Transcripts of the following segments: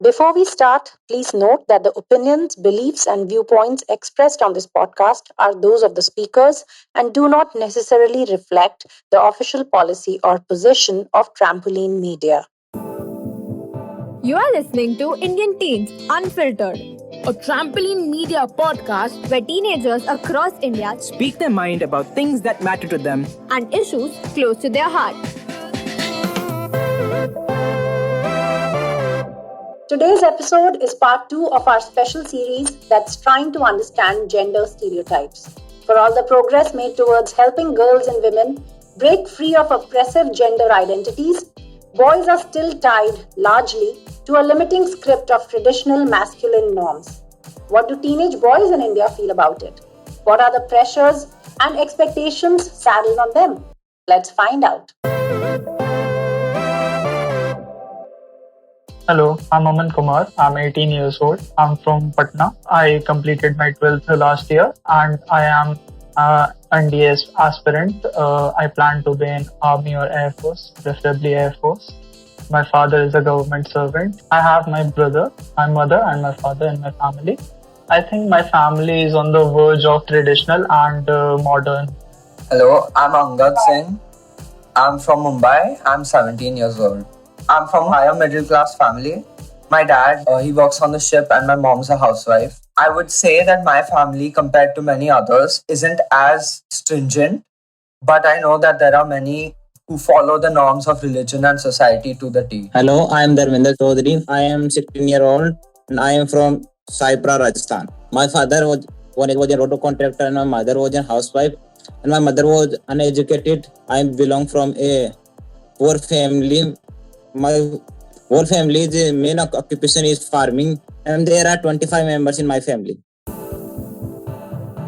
Before we start, please note that the opinions, beliefs, and viewpoints expressed on this podcast are those of the speakers and do not necessarily reflect the official policy or position of Trampoline Media. You are listening to Indian Teens Unfiltered, a trampoline media podcast where teenagers across India speak their mind about things that matter to them and issues close to their heart. Today's episode is part 2 of our special series that's trying to understand gender stereotypes. For all the progress made towards helping girls and women break free of oppressive gender identities, boys are still tied largely to a limiting script of traditional masculine norms. What do teenage boys in India feel about it? What are the pressures and expectations saddled on them? Let's find out. Hello, I'm Aman Kumar. I'm 18 years old. I'm from Patna. I completed my 12th last year and I am an NDS aspirant. I plan to be in Army or Air Force, preferably Air Force. My father is a government servant. I have my brother, my mother and my father in my family. I think my family is on the verge of traditional and modern. Hello, I'm Angad Singh. I'm from Mumbai. I'm 17 years old. I'm from a higher middle class family. My dad, he works on the ship and my mom's a housewife. I would say that my family, compared to many others, isn't as stringent. But I know that there are many who follow the norms of religion and society to the T. Hello, I am Dharmender Chaudhary. I am 16-year-old and I am from Saipra, Rajasthan. My father was a auto contractor and my mother was a housewife and my mother was uneducated. I belong from a poor family. My whole family's main occupation is farming and there are 25 members in my family.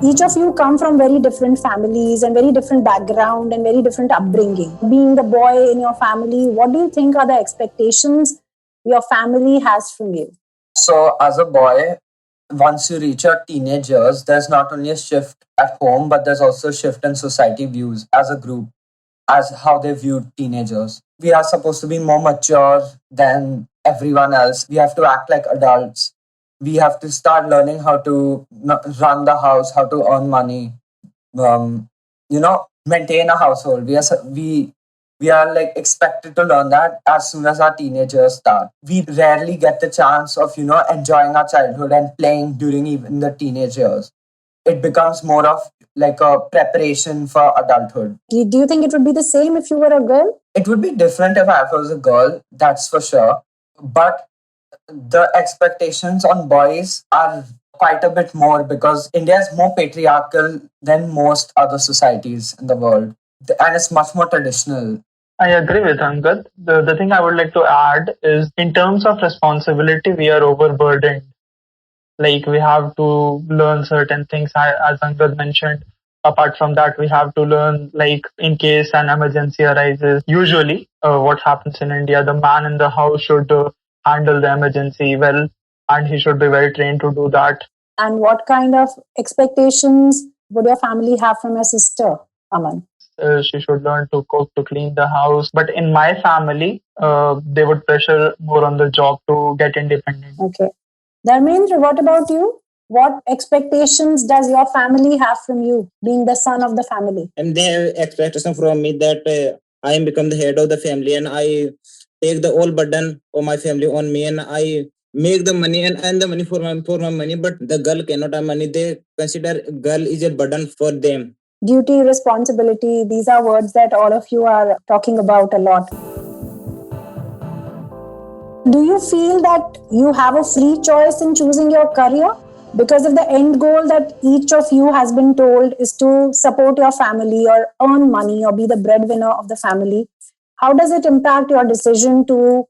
Each of you come from very different families and very different background and very different upbringing. Being the boy in your family, what do you think are the expectations your family has from you? So, as a boy, once you reach your teenage years, there's not only a shift at home, but there's also a shift in society views as a group, as how they view teenagers. We are supposed to be more mature than everyone else. We have to act like adults. We have to start learning how to run the house, how to earn money, maintain a household. We are like expected to learn that as soon as our teenagers start. We rarely get the chance of enjoying our childhood and playing during even the teenage years. It becomes more of like a preparation for adulthood. Do you think it would be the same if you were a girl? It would be different if I was a girl, that's for sure. But the expectations on boys are quite a bit more because India is more patriarchal than most other societies in the world. And it's much more traditional. I agree with Angad. The thing I would like to add is in terms of responsibility, we are overburdened. Like we have to learn certain things, as Angad mentioned. Apart from that, we have to learn, like, in case an emergency arises. Usually, what happens in India, the man in the house should handle the emergency well, and he should be well trained to do that. And what kind of expectations would your family have from your sister, Aman? She should learn to cook, to clean the house. But in my family, they would pressure more on the job to get independent. Okay. Dharmendra, what about you? What expectations does your family have from you, being the son of the family? And they have expectation from me that I am become the head of the family and I take the whole burden of my family on me and I make the money and earn the money for my money. But the girl cannot have money. They consider girl is a burden for them. Duty, responsibility, these are words that all of you are talking about a lot. Do you feel that you have a free choice in choosing your career? Because of the end goal that each of you has been told is to support your family or earn money or be the breadwinner of the family, how does it impact your decision to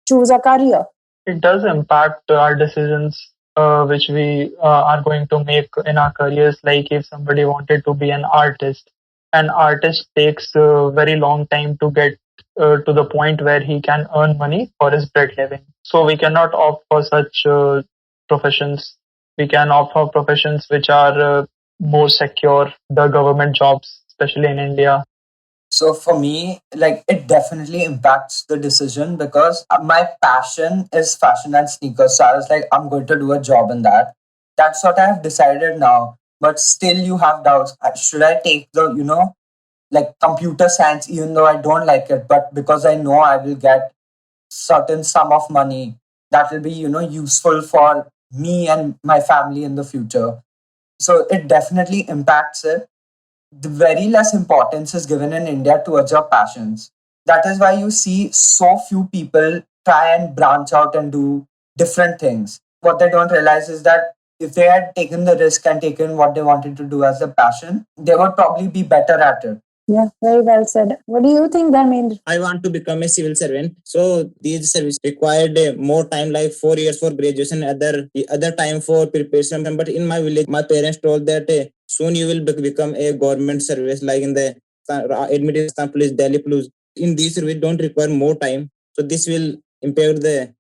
choose a career? It does impact our decisions which we are going to make in our careers. Like if somebody wanted to be an artist takes a very long time to get to the point where he can earn money for his bread living. So we cannot opt for such professions. We can opt for professions which are more secure, the government jobs, especially in India. So for me, like it definitely impacts the decision because my passion is fashion and sneakers. So I was like, I'm going to do a job in that. That's what I have decided now. But still, you have doubts. Should I take the, like computer science, even though I don't like it, but because I know I will get certain sum of money that will be, useful for me and my family in the future. So it definitely impacts it. The very less importance is given in India towards your passions. That is why you see so few people try and branch out and do different things. What they don't realize is that if they had taken the risk and taken what they wanted to do as a passion, they would probably be better at it. Yeah, very well said. What do you think, Dharmendra? I want to become a civil servant. So these service required more time, like 4 years for graduation, other time for preparation. But in my village, my parents told that soon you will become a government service, like in the administration police, Delhi police. In this service, don't require more time. So this will impact the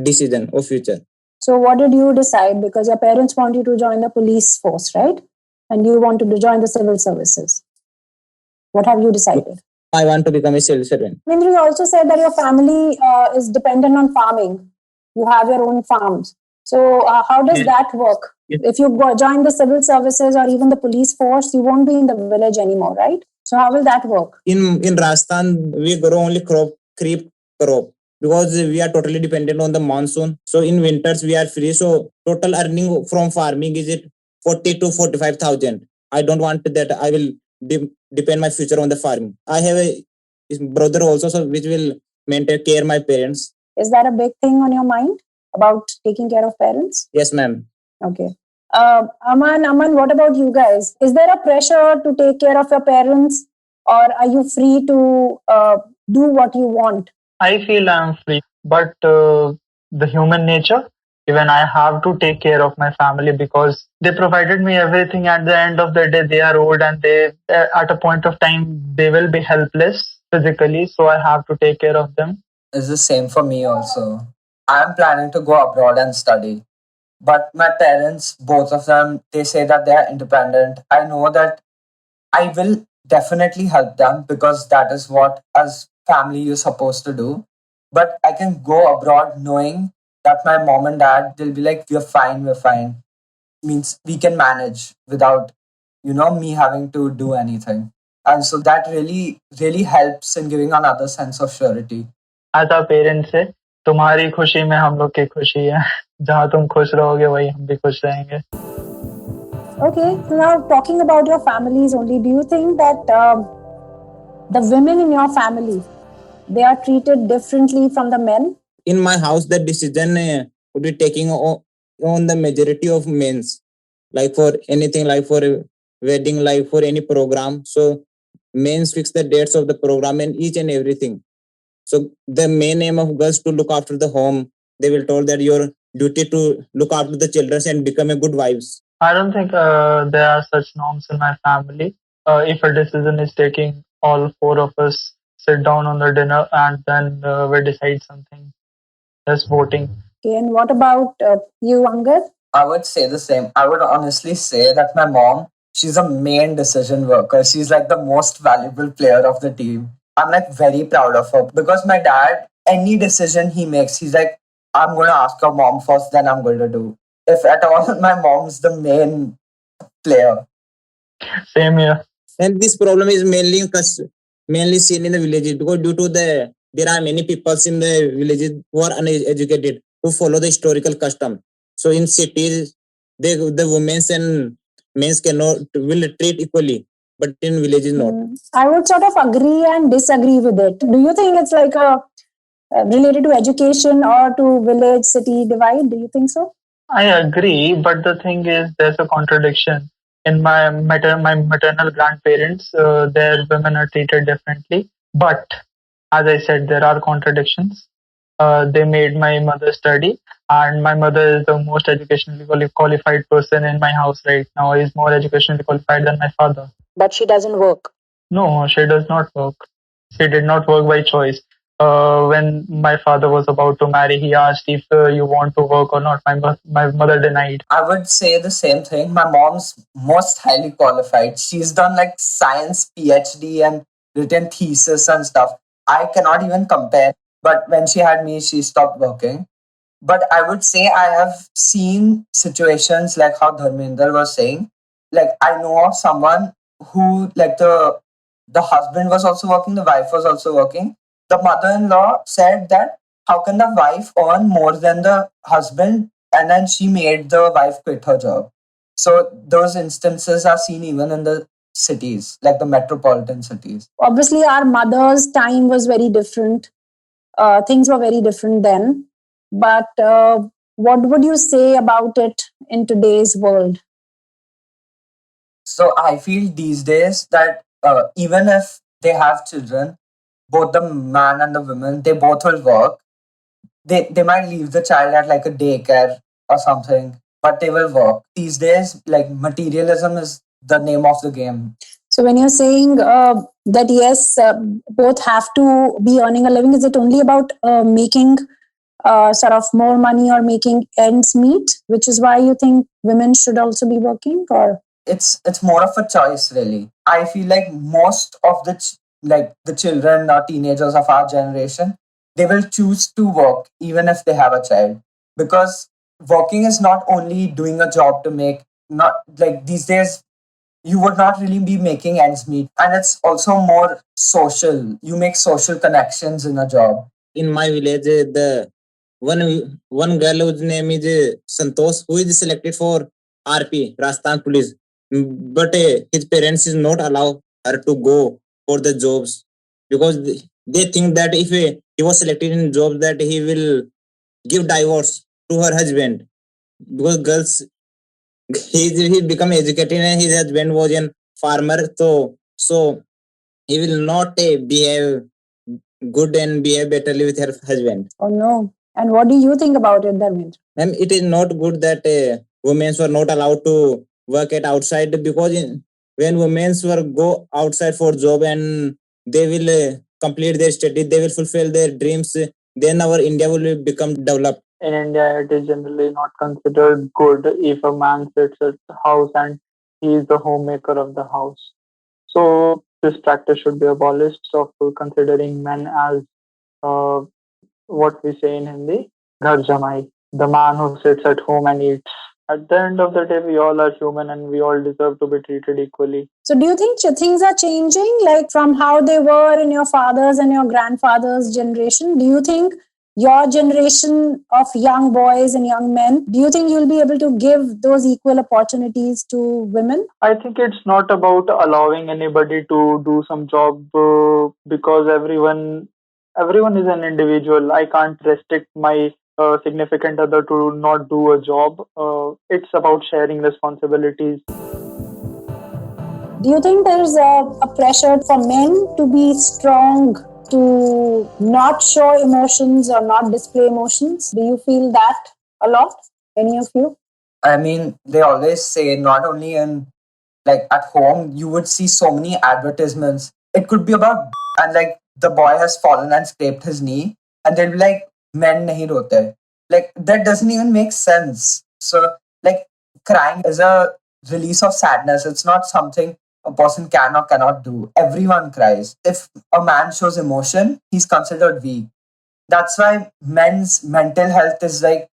decision of future. So, what did you decide? Because your parents want you to join the police force, right? And you wanted to join the civil services. What have you decided? I want to become a civil servant. Mindri, you also said that your family is dependent on farming. You have your own farms. So, how does that work? If you join the civil services or even the police force, you won't be in the village anymore, right? So, how will that work? In Rajasthan, we grow only creep crop because we are totally dependent on the monsoon. So in winters we are free. So total earning from farming is it 40 to 45,000. I don't want that. I will depend my future on the farming. I have a brother also, so which will maintain care my parents. Is that a big thing on your mind about taking care of parents? Yes, ma'am. Okay. Aman, what about you guys? Is there a pressure to take care of your parents, or are you free to do what you want? I feel I'm free, but the human nature, even I have to take care of my family because they provided me everything. At the end of the day, they are old and they, at a point of time, they will be helpless physically. So I have to take care of them. It's the same for me also. I'm planning to go abroad and study. But my parents, both of them, they say that they are independent. I know that I will definitely help them because that is what as family you're supposed to do. But I can go abroad knowing that my mom and dad they'll be like, we're fine. Means we can manage without, me having to do anything. And so that really, really helps in giving another sense of surety. As our parents say, तुम्हारी खुशी में हम लोग की खुशी है जहाँ तुम खुश रहोगे वही हम भी खुश रहेंगे. Okay, so now talking about your families only, do you think that the women in your family, they are treated differently from the men? In my house, the decision would be taking on the majority of men's, like for anything, like for a wedding, like for any program. So men's fix the dates of the program and each and everything. So the main aim of girls to look after the home. They will told that your duty to look after the children and become a good wives. I don't think there are such norms in my family. If a decision is taking, all four of us sit down on the dinner and then we decide something. Just voting. Okay, and what about you, Angad? I would say the same. I would honestly say that my mom, she's a main decision worker. She's like the most valuable player of the team. I'm like very proud of her because my dad, any decision he makes, he's like, I'm going to ask your mom first, then I'm going to do. If at all, my mom's the main player. Same here. And this problem is mainly seen in the villages because due to there are many people in the villages who are uneducated who follow the historical custom. So in cities, the women's and men's cannot will treat equally, but in villages not. I would sort of agree and disagree with it. Do you think it's like related to education or to village city divide? Do you think so? I agree, but the thing is, there's a contradiction. In my maternal grandparents, their women are treated differently. But as I said, there are contradictions. They made my mother study, and my mother is the most educationally qualified person in my house right now. Is more educationally qualified than my father. But she doesn't work. No, she does not work. She did not work by choice. When my father was about to marry, he asked if you want to work or not. My mother denied. I would say the same thing. My mom's most highly qualified. She's done like science PhD and written thesis and stuff. I cannot even compare. But when she had me, she stopped working. But I would say I have seen situations like how Dharmender was saying. Like I know of someone who like the husband was also working, the wife was also working. The mother-in-law said that how can the wife earn more than the husband, and then she made the wife quit her job. So those instances are seen even in the cities, like the metropolitan cities. Obviously, our mother's time was very different. Things were very different then. But what would you say about it in today's world? So I feel these days that even if they have children, both the man and the woman, they both will work. They might leave the child at like a daycare or something, but they will work. These days, like materialism is the name of the game. So, when you're saying that yes, both have to be earning a living, is it only about making sort of more money or making ends meet, which is why you think women should also be working? Or It's more of a choice, really. I feel like most of like the children or teenagers of our generation, they will choose to work even if they have a child, because working is not only doing a job to make, not like these days you would not really be making ends meet, and it's also more social. You make social connections in a job. In my village, the one girl whose name is Santosh, who is selected for RP, Rajasthan Police. But his parents is not allow her to go for the jobs because they think that if he was selected in jobs that he will give divorce to her husband, because girls he become educated and his husband was a farmer, so he will not behave good and behave betterly with her husband. oh no. And what do you think about it, Dharmendra? Ma'am, it is not good that women were not allowed to work at outside, because when women were go outside for job and they will complete their study, they will fulfill their dreams. Then our India will become developed. In India, it is generally not considered good if a man sits at the house and he is the homemaker of the house. So this practice should be abolished of considering men as uh, what we say in Hindi, ghar jamai, the man who sits at home and eats. At the end of the day, we all are human and we all deserve to be treated equally. So, do you think things are changing, like from how they were in your father's and your grandfather's generation? Do you think your generation of young boys and young men, do you think you'll be able to give those equal opportunities to women? I think it's not about allowing anybody to do some job because everyone is an individual. I can't restrict my significant other to not do a job. It's about sharing responsibilities. Do you think there's a pressure for men to be strong, to not show emotions or not display emotions? Do you feel that a lot? Any of you? I mean, they always say not only in like at home, you would see so many advertisements. It could be about and like the boy has fallen and scraped his knee, and they'll be like, "Men nahi rote." Like that doesn't even make sense. So like crying is a release of sadness. It's not something a person can or cannot do. Everyone cries. If a man shows emotion, he's considered weak. That's why men's mental health is like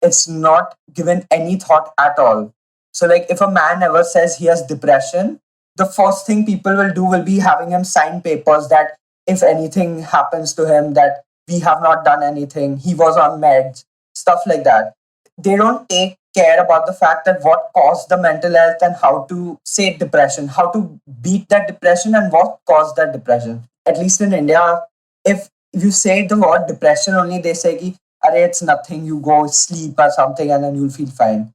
it's not given any thought at all. So, like, if a man ever says he has depression, the first thing people will do will be having him sign papers that if anything happens to him, that we have not done anything, he was on meds, stuff like that. They don't take care about the fact that what caused the mental health and how to say depression, how to beat that depression and what caused that depression. At least in India, if you say the word depression only, they say ki, Arey, it's nothing, you go sleep or something and then you'll feel fine.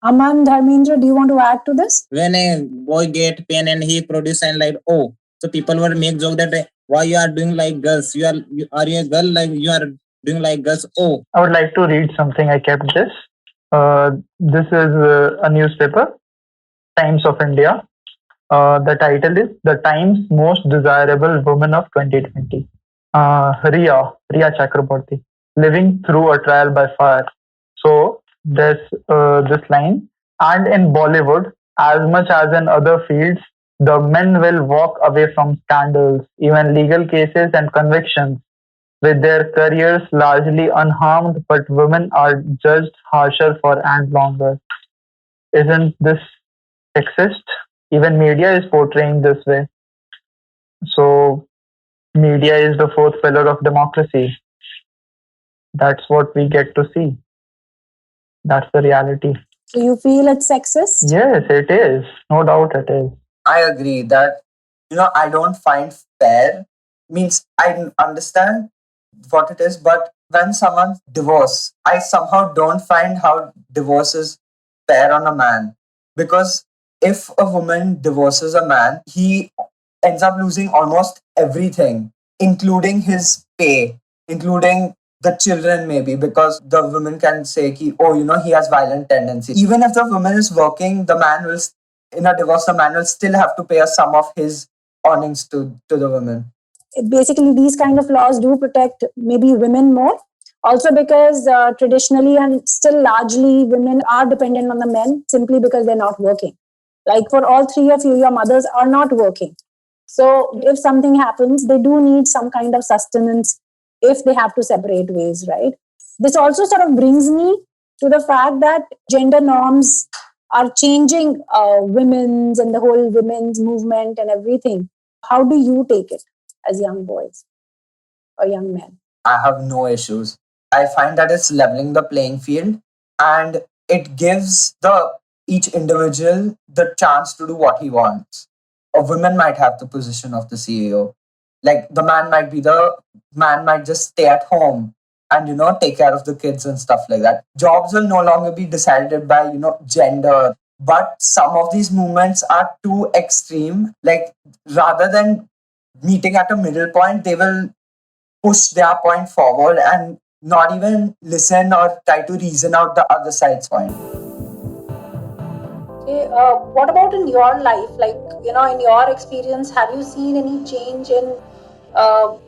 Aman, Dharmendra, do you want to add to this? When a boy get pain and he produce and like, oh, so people will make joke that why you are doing like girls, are you a girl, like you are doing like girls. Oh, I would like to read something. I kept this. This is a newspaper, Times of India. The title is The Times Most Desirable Woman of 2020. Riya Chakraborty, living through a trial by fire. So there's this line, and in Bollywood, as much as in other fields, The men will walk away from scandals, even legal cases and convictions, with their careers largely unharmed, but women are judged harsher for and longer. Isn't this sexist? Even media is portraying this way. So, media is the fourth pillar of democracy. That's what we get to see. That's the reality. So you feel it's sexist? Yes, it is. No doubt it is. I agree that, I don't find fair means I understand what it is, but when someone divorce, I somehow don't find how divorce is fair on a man. Because if a woman divorces a man, he ends up losing almost everything, including his pay, including the children maybe, because the woman can say, oh, he has violent tendencies. Even if the woman is working, the man will, in a divorce, the man will still have to pay a sum of his earnings to the woman. Basically, these kind of laws do protect maybe women more. Also, because traditionally and still largely women are dependent on the men simply because they're not working. Like for all three of you, your mothers are not working. So if something happens, they do need some kind of sustenance if they have to separate ways, right? This also sort of brings me to the fact that gender norms are changing women's and the whole women's movement and everything. How do you take it as young boys or young men? I have no issues. I find that it's leveling the playing field and it gives the each individual the chance to do what he wants. A woman might have the position of the CEO. Like the man might just stay at home and take care of the kids and stuff like that. Jobs will no longer be decided by gender. But some of these movements are too extreme. Like rather than meeting at a middle point, they will push their point forward and not even listen or try to reason out the other side's point. Okay, what about in your life? Like, in your experience, have you seen any change in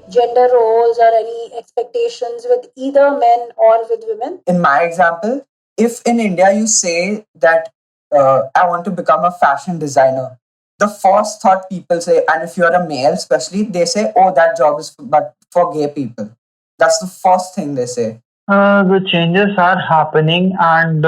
gender roles or any expectations with either men or with women? In my example, if in India you say that I want to become a fashion designer, the first thought people say, and if you're a male especially, they say, oh, that job is but for gay people. That's the first thing they say. The changes are happening, and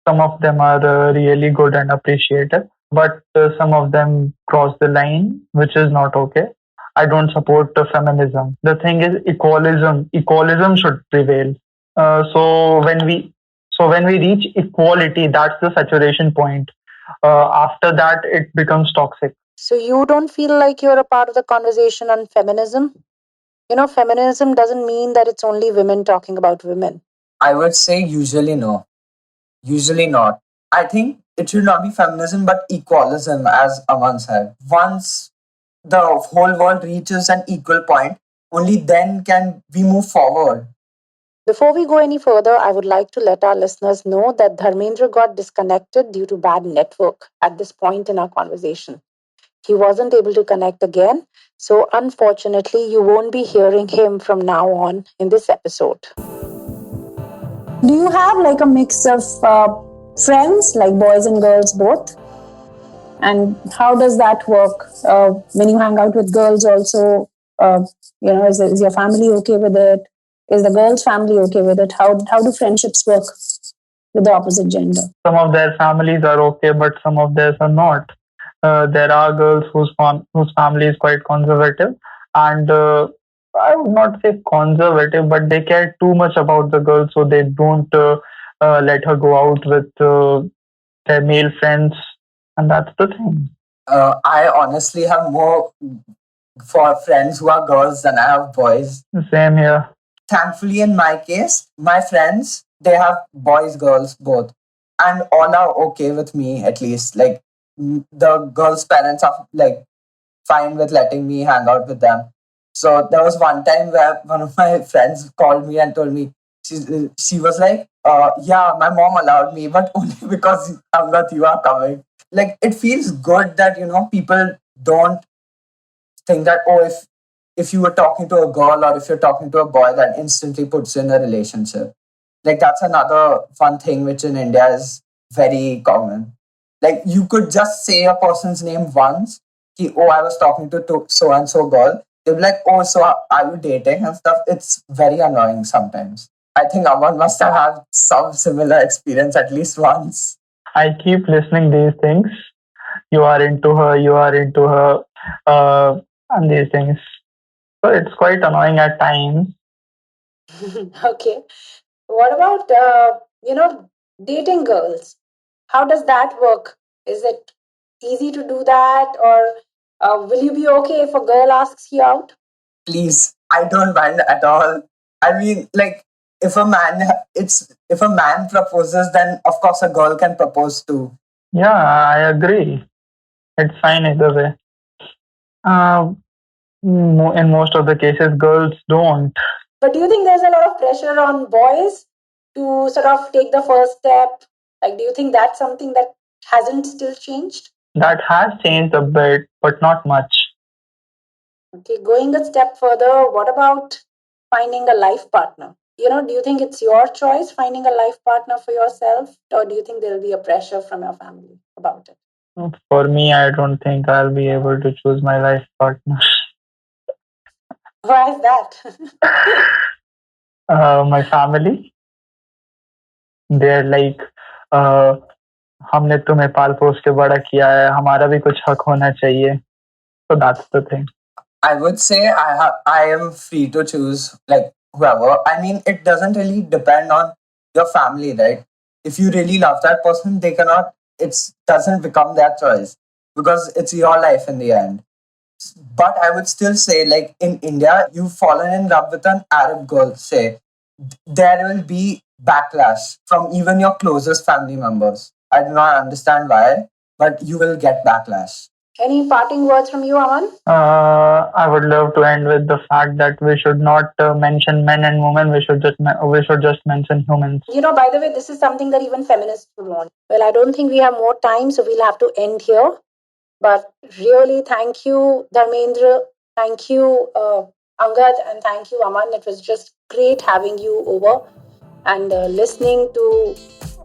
some of them are really good and appreciated, but some of them cross the line, which is not okay. I don't support feminism. The thing is, equalism. Equalism should prevail. So when we reach equality, that's the saturation point. After that, it becomes toxic. So you don't feel like you're a part of the conversation on feminism? Feminism doesn't mean that it's only women talking about women. I would say usually no. Usually not. I think it should not be feminism but equalism, as Aman said. Once the whole world reaches an equal point, only then can we move forward. Before we go any further, I would like to let our listeners know that Dharmendra got disconnected due to bad network at this point in our conversation. He wasn't able to connect again, so unfortunately, you won't be hearing him from now on in this episode. Do you have like a mix of friends, like boys and girls both? And how does that work when you hang out with girls also? Is your family okay with it? Is the girl's family okay with it? How do friendships work with the opposite gender? Some of their families are okay, but some of theirs are not. There are girls whose family is quite conservative, and I would not say conservative, but they care too much about the girl, so they don't let her go out with their male friends, and that's the thing. I honestly have more for friends who are girls than I have boys. Same here. Thankfully, in my case, my friends, they have boys, girls, both. And all are okay with me, at least. Like, the girls' parents are like fine with letting me hang out with them. So there was one time where one of my friends called me and told me, she was like, yeah, my mom allowed me, but only because Amgat, you are coming. Like, it feels good that, people don't think that, oh, if you were talking to a girl or if you're talking to a boy, that instantly puts you in a relationship. Like, that's another fun thing which in India is very common. Like you could just say a person's name once. Oh, I was talking to so and so girl. They'll be like, oh, so are you dating and stuff? It's very annoying sometimes. I think Aman must have had some similar experience at least once. I keep listening these things. You are into her. You are into her. And these things. So it's quite annoying at times. Okay. What about dating girls? How does that work? Is it easy to do that, or will you be okay if a girl asks you out? Please, I don't mind at all. I mean, like, if a man proposes, then of course a girl can propose too. Yeah, I agree. It's fine either way. Uh, in most of the cases, girls don't. But do you think there's a lot of pressure on boys to sort of take the first step? Like, do you think that's something that hasn't still changed? That has changed a bit, but not much. Okay, going a step further, what about finding a life partner? Do you think it's your choice finding a life partner for yourself, or do you think there'll be a pressure from your family about it? For me, I don't think I'll be able to choose my life partner. Why is that? My family, they're like, uh, हमने तुम्हें पाल पोस के बड़ा किया है, हमारा भी कुछ हक होना चाहिए. So that's the thing. I would say I am free to choose like whoever. I mean, it doesn't really depend on your family, right? If you really love that person, they cannot. It doesn't become their choice because it's your life in the end. But I would still say, like in India, you've fallen in love with an Arab girl, say, there will be backlash from even your closest family members. I do not understand why, but you will get backlash. Any parting words from you, Aman? I would love to end with the fact that we should not mention men and women. We should just mention humans. By the way, this is something that even feminists would want. Well, I don't think we have more time, so we'll have to end here. But really, thank you, Dharmendra. Thank you, Angad, and thank you, Aman. It was just great having you over and listening to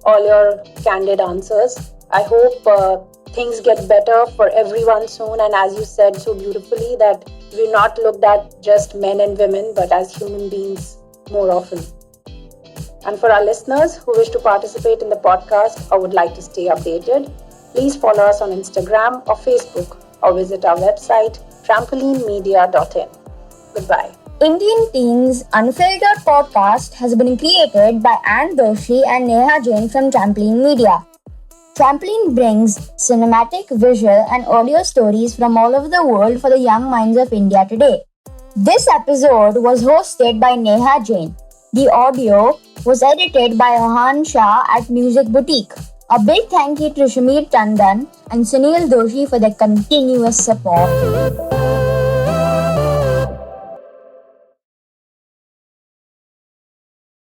all your candid answers. I hope things get better for everyone soon. And as you said so beautifully, that we're not looked at just men and women, but as human beings more often. And for our listeners who wish to participate in the podcast or would like to stay updated, please follow us on Instagram or Facebook or visit our website trampolinemedia.in. Goodbye. Indian Teens Unfiltered podcast has been created by Ann Doshi and Neha Jain from Trampoline Media. Trampoline brings cinematic, visual, and audio stories from all over the world for the young minds of India today. This episode was hosted by Neha Jain. The audio was edited by Rohan Shah at Music Boutique. A big thank you to Shamir Tandon and Sunil Doshi for their continuous support.